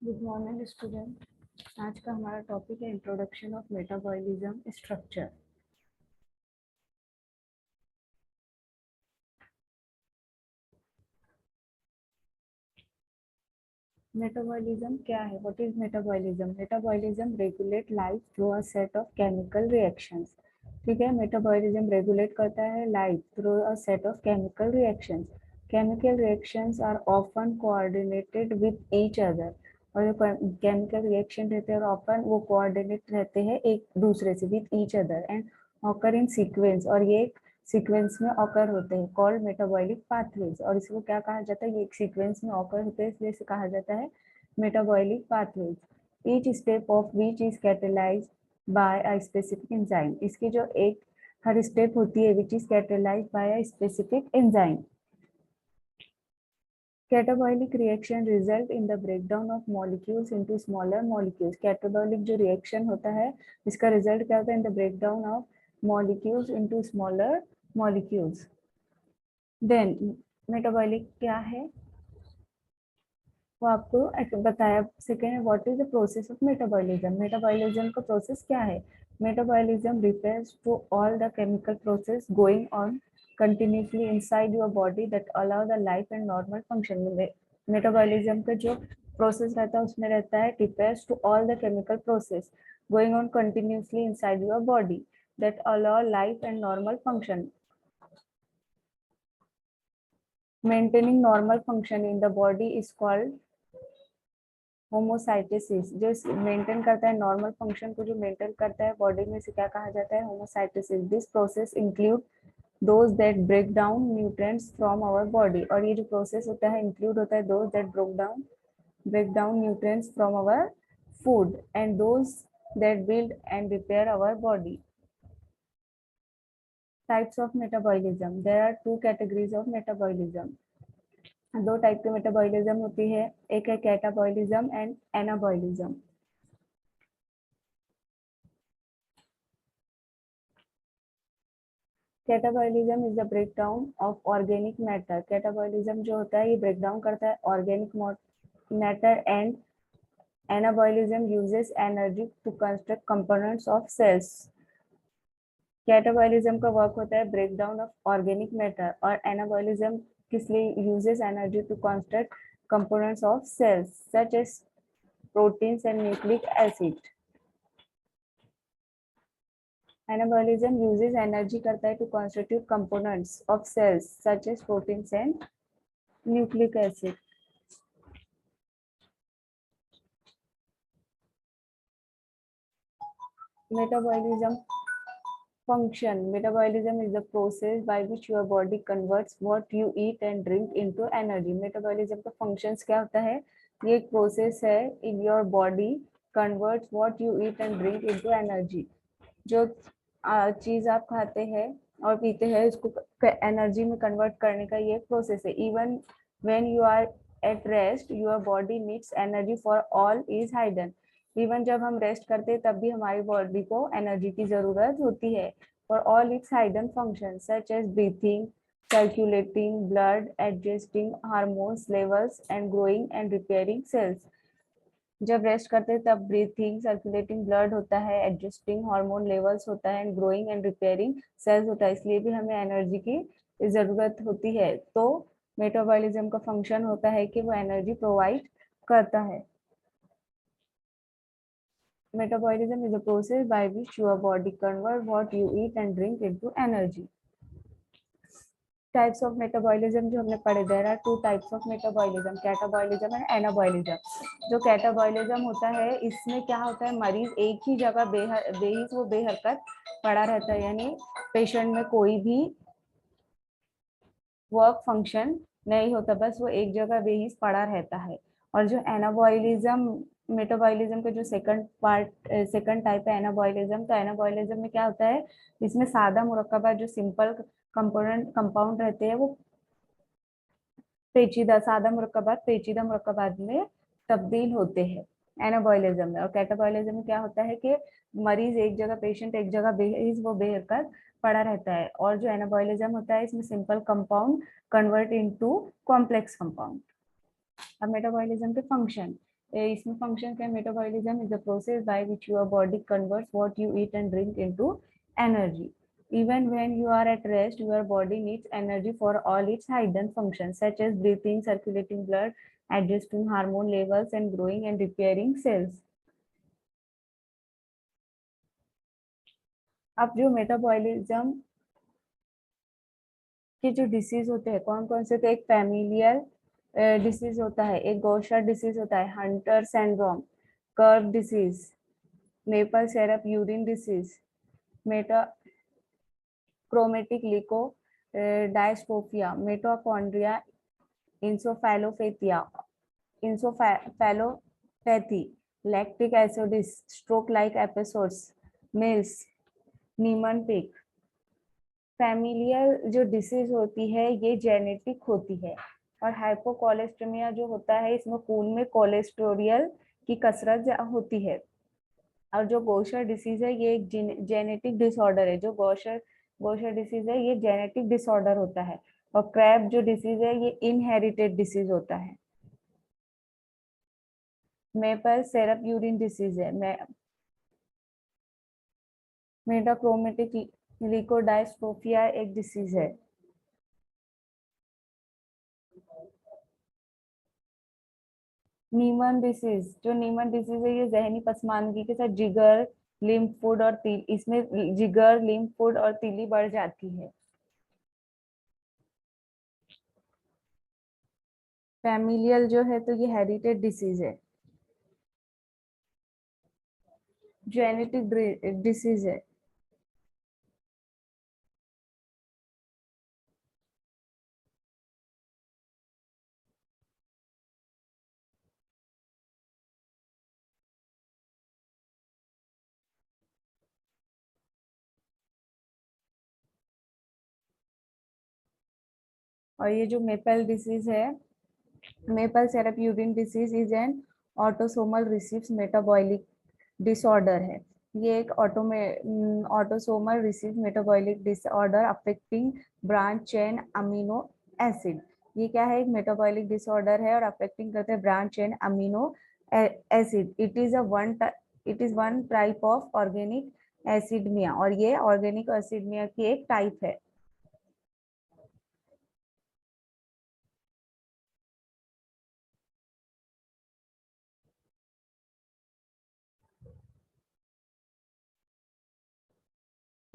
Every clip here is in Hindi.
Good morning student. आज का हमारा टॉपिक है introduction of metabolism structure. Metabolism क्या है? What is metabolism? Metabolism regulate life through a set of chemical reactions. ठीक है, मेटाबॉलिज्म रेगुलेट करता है life through a set of chemical reactions. Chemical reactions are often coordinated with each other. और जो केमिकल रिएक्शन रहते हैं ऑफन वो कोऑर्डिनेट रहते हैं एक दूसरे से with each other and occur in sequence, और ये सीक्वेंस में ऑकर होते हैं कॉल्ड मेटाबॉलिक पाथवेज। और इसको क्या कहा जाता है? ये एक सीक्वेंस में ऑकर होते हैं इसलिए इसे कहा जाता है metabolic pathways. Each step of which is catalysed by a specific enzyme. इसकी जो एक हर स्टेप होती है which is catalysed by a specific enzyme. Catabolic reaction result in the breakdown of molecules into smaller molecules. Catabolic जो reaction होता है इसका result क्या होता है? In the breakdown of molecules into smaller molecules. Then metabolic क्या है वो आपको बताया। Second, what is the process of metabolism? Metabolism का प्रोसेस क्या है? Metabolism refers to all the chemical process going on continuously inside your body that allow the life and normal function. Metabolism का जो प्रोसेस रहता है उसमें रहता है refers to all the chemical process going on continuously inside your body that allow life and normal function. Maintaining normal function in the body is called होमोसाइटोसिस। जो मेंटेन करता है नॉर्मल फंक्शन को, जो मेंटेन करता है बॉडी में, से क्या कहा जाता है? होमोसाइटोसिस। This process include those that break down nutrients from our body. और ये जो प्रोसेस होता है इंक्लूड होता है those that break down nutrients from our food and those that build and repair our body. Types of metabolism. There are two categories of metabolism. दो टाइप के मेटाबॉलिज्म होती है, एक है catabolism and anabolism. Catabolism is the breakdown of organic matter. Catabolism जो होता है ये ब्रेकडाउन करता है organic matter and anabolism uses energy to construct components of cells. Catabolism का वर्क होता है ब्रेकडाउन ऑफ ऑर्गेनिक मैटर, और एनाबॉलिज्म किस लिए uses energy to construct components of cells such as proteins and nucleic acid. Anabolism uses energy करता है to constitute components of cells such as proteins and nucleic acid. Metabolism function. Metabolism is the process by which your body converts what you eat and drink into energy. Metabolism का functions क्या होता है? ये एक process है in your body converts what you eat and drink into energy. जो चीज आप खाते हैं और पीते हैं इसको एनर्जी में कन्वर्ट करने का ये प्रोसेस है। Even when you are at rest your body needs energy for all is hidden. Even जब हम रेस्ट करते हैं तब भी हमारी बॉडी को एनर्जी की जरूरत होती है for all its hidden function such as breathing, circulating blood, adjusting hormones levels and growing and repairing cells. जब रेस्ट करते हैं तब ब्रीथिंग, सर्कुलेटिंग ब्लड होता है, एडजस्टिंग हार्मोन लेवल्स होता है and growing and repairing cells होता है, इसलिए भी हमें एनर्जी की जरूरत होती है। तो मेटाबॉलिज्म का फंक्शन होता है कि वो एनर्जी प्रोवाइड करता है। Metabolism is a process by which your body convert what you eat and drink into energy. Types of metabolism जो हमने पढ़े, there are two types of metabolism, catabolism and anabolism. जो कैटाबॉलिज्म होता है इसमें क्या होता है, मरीज एक ही जगह बेहरकत पड़ा रहता है, यानी पेशेंट में कोई भी वर्क फंक्शन नहीं होता, बस वो एक जगह बेहिस पड़ा रहता है। और जो एनाबॉलिज्म मेटाबॉलिज्म का जो सेकंड टाइप है एनाबॉलिज्म, तो एनाबॉलिज्म में क्या होता है, इसमें सादा मुरक्कबात जो सिंपल कंपाउंड रहते हैं वो सादा मुरक्कबात पेचीदा मुरक्कबात में तब्दील होते हैं एनाबॉलिज्म में। और कैटाबॉलिज्म में क्या होता है कि मरीज एक जगह, पेशेंट एक जगह वो बेहरकत पड़ा रहता है। और जो एनाबॉलिज्म होता है इसमें simple compound convert into complex compound. अब मेटाबॉलिज्म के फंक्शन, इसमें फंक्शन क्या है? Metabolism is the process by which your body converts what you eat and drink into energy. Even when you are at rest, your body needs energy for all its hidden functions, such as breathing, circulating blood, adjusting hormone levels, and growing and repairing cells. अब जो मेटाबॉलिज्म के जो डिसीज होते हैं कौन कौन से? तो एक फैमिलियल डिसीज होता है, एक गौशर डिसीज होता है, हंटर सिंड्रोम, कर्व disease, maple syrup urine disease, metachromatic leukodystrophy, mitochondria encephalopathia, encephalopathy, lactic acidosis, stroke like episodes, MELAS, Niemann Pick. Familial जो डिसीज होती है ये जेनेटिक होती है. और हाइपोकोलेस्टेमिया जो होता है इसमें खून में कोलेस्टेरोल की कसरत होती है. और जो गौशर डिसीज है ये एक जेनेटिक डिसऑर्डर है. जो गौशर डिसीज है ये जेनेटिक डिसऑर्डर होता है. और क्रैब जो डिसीज है ये इनहेरिटेड डिसीज होता है. मेपल सिरप यूरिन डिसीज है. मेटाक्रोमेटिक लिकोडायस्ट्रोफिया एक डिसीज है. नीमन डिसीज, जो नीमन डिसीज है ये जहनी पसमानगी के साथ जिगर, लिम्फ फूड और इसमें जिगर, लिम्फ फूड और तीली बढ़ जाती है. फैमिलियल जो है तो ये हेरिटेड डिसीज है, जेनेटिक डिसीज है. और ये जो मेपल डिसीज है, maple syrup urine disease is an autosomal receives metabolic disorder है. ये एक autosomal receive metabolic disorder affecting branch chain amino acid. ये क्या है? एक मेटाबॉलिक डिसऑर्डर है और अफेक्टिंग करते हैं branch chain amino acid. It is one type of organic acidemia. और ये ऑर्गेनिक एसिडमिया की एक टाइप है.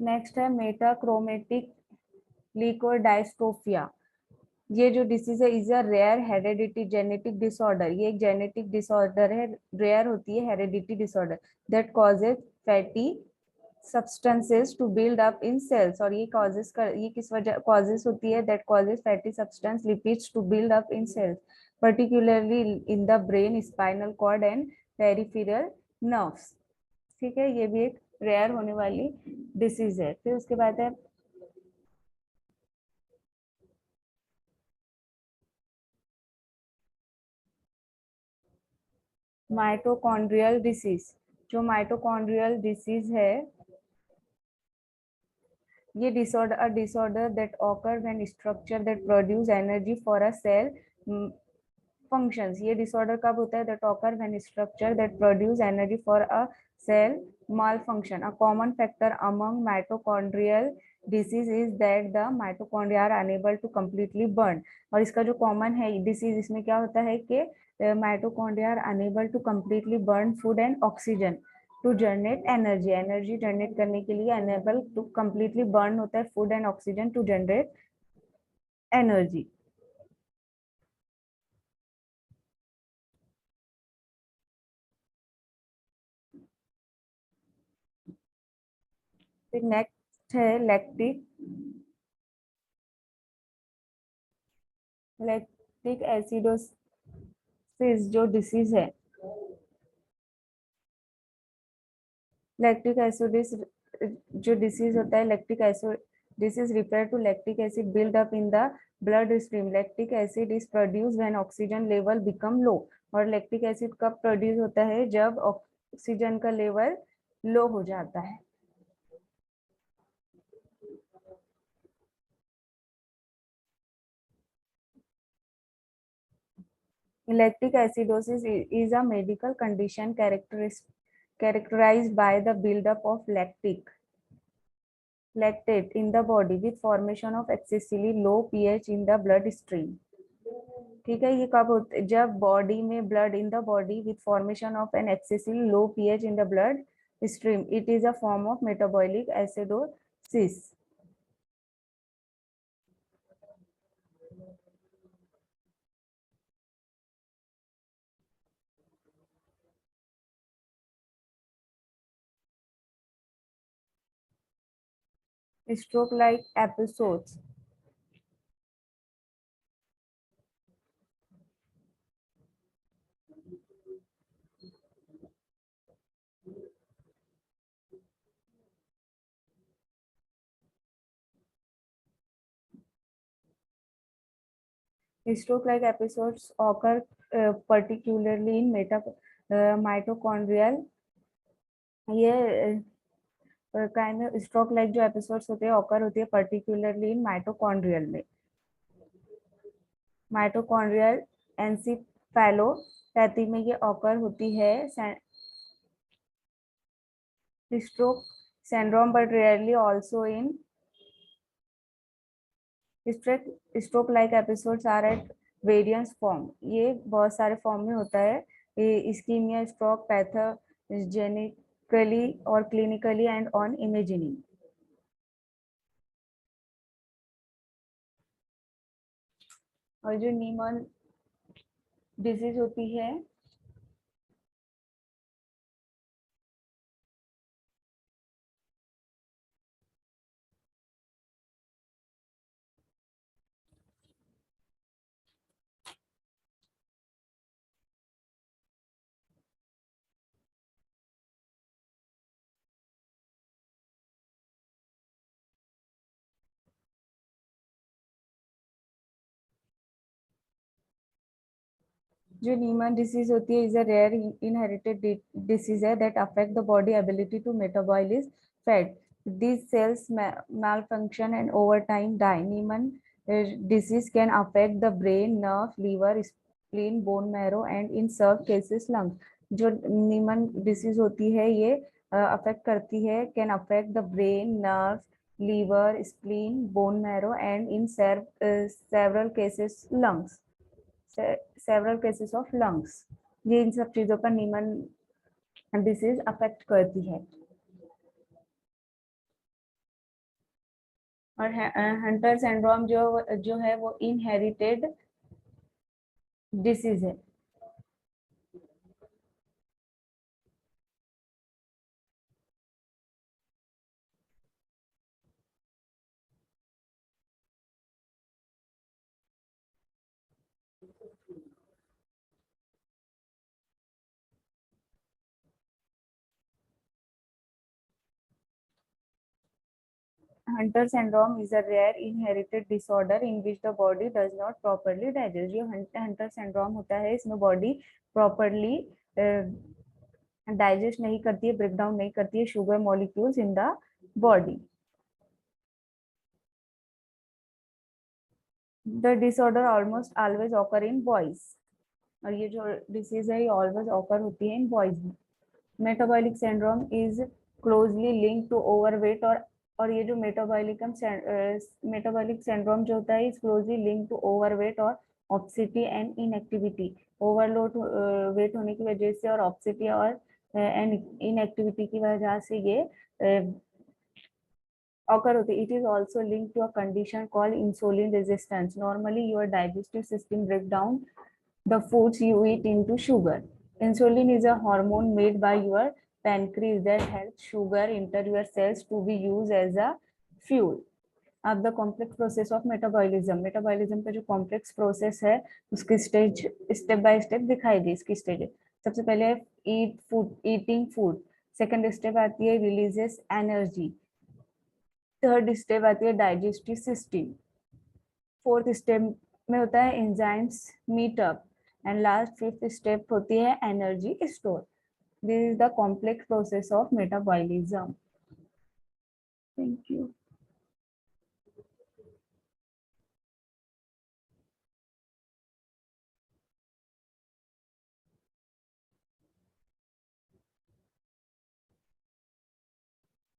नेक्स्ट है मेटाक्रोमेटिक लिकोडायस्ट्रोफिया. ये जो डिसीज है is a rare heredity genetic disorder. ये एक जेनेटिक डिसऑर्डर है, रेयर होती है heredity disorder that causes fatty substances to build up in cells. और ये किस वजह कॉजेज होती है? That causes fatty substance lipids to build up in cells particularly in the brain, spinal cord and peripheral nerves. ठीक है, ये भी एक रेयर होने वाली डिसीज है. फिर उसके बाद है माइटोकॉन्ड्रियल डिसीज. जो माइटोकॉन्ड्रियल डिसीज है ये disorder that occur when structure that produce energy for a cell functions. ये डिसऑर्डर कब होता है? That occur when structure that produce energy for a cell malfunction. A common factor among mitochondrial disease is that the mitochondria are unable to completely burn. और इसका जो कॉमन है डिसीज इसमें क्या होता है कि mitochondria are unable to completely burn food and oxygen to generate energy. Energy generate करने के लिए अनेबल टू कंप्लीटली बर्न होता है food and oxygen to generate energy. फिर नेक्स्ट है लैक्टिक एसिडोसिस जो डिसीज है. लैक्टिक एसिडोसिस जो डिसीज होता है, lactic acid disease refer to lactic acid build up in the blood stream. Lactic acid is produce when oxygen level become low. और लैक्टिक एसिड कब प्रोड्यूस होता है? जब ऑक्सीजन का लेवल लो हो जाता है. Lactic acidosis is a medical condition characterized by the buildup of lactate in the body with formation of excessively low pH in the blood stream. ठीक है, ये कब होता है? जब बॉडी में blood in the body with formation of an excessively low pH in the blood stream. It is a form of metabolic acidosis. Stroke-like episodes. Stroke-like episodes occur particularly in mitochondrial. ये काइंड स्ट्रोक लाइक जो एपिसोड्स होते हैं ऑकर होती है पर्टिकुलरली इन माइटोकॉन्ड्रियल में. माइटोकॉन्ड्रियल एनसीफेलोपैथी में ये ऑकर होती है. Stroke syndrome but rarely also in stroke like episodes are at various form. ये बहुत सारे फॉर्म में होता है. इस्कीमिया स्ट्रोक पैथोजेनिकली और क्लिनिकली एंड ऑन इमेजिंग. और जो नीमन डिजीज होती है जो नीमन डिसीज होती है is a rare inherited disease है that affect the body ability to metabolise fat. These cells malfunction and over time die. Niemann disease can affect the brain, nerve, liver, spleen, bone marrow, and in some cases lungs. जो नीमन डिसीज होती है ये अफेक्ट करती है, can affect the brain, nerve, liver, spleen, bone marrow and in several cases lungs. Several cases of lungs. ये इन सब चीजों पर नीमन डिसीज अफेक्ट करती है. और हंटर सिंड्रोम जो है वो इनहेरिटेड डिसीज है. Hunter syndrome is a rare inherited disorder in which the body does not properly digest. जो Hunter syndrome होता है इसमें बॉडी प्रॉपरली डाइजेस्ट नहीं करती है, ब्रेक डाउन नहीं करती है sugar molecules in the body. The disorder almost always occur in boys. और ये जो डिसीज है ये ऑलवेज ऑकर होती है इन बॉयज में. Metabolic syndrome is closely link to overweight. और ये जो मेटाबॉलिक सिंड्रोम जो होता है is closely link to overweight और obesity and inactivity. Overload weight होने की वजह से और ऑब्सिटी और इनएक्टिविटी की वजह से ये occur होती है. It is also linked to a condition called insulin resistance. Normally your digestive system break down the foods you eat into sugar. Insulin is a hormone made by your pancreas that helps sugar enter your cells to be used as a fuel. अब the complex process of metabolism का जो कॉम्प्लेक्स प्रोसेस है उसकी स्टेज स्टेप बाय स्टेप दिखाई दी. इसकी स्टेज सबसे पहले ईटिंग फूड. सेकंड स्टेप आती है रिलीजेस एनर्जी. थर्ड स्टेप आती है डाइजेस्टिव सिस्टम. फोर्थ स्टेप में होता है enzymes meet up. And last fifth step होती है energy store. This is the complex process of metabolism. Thank you.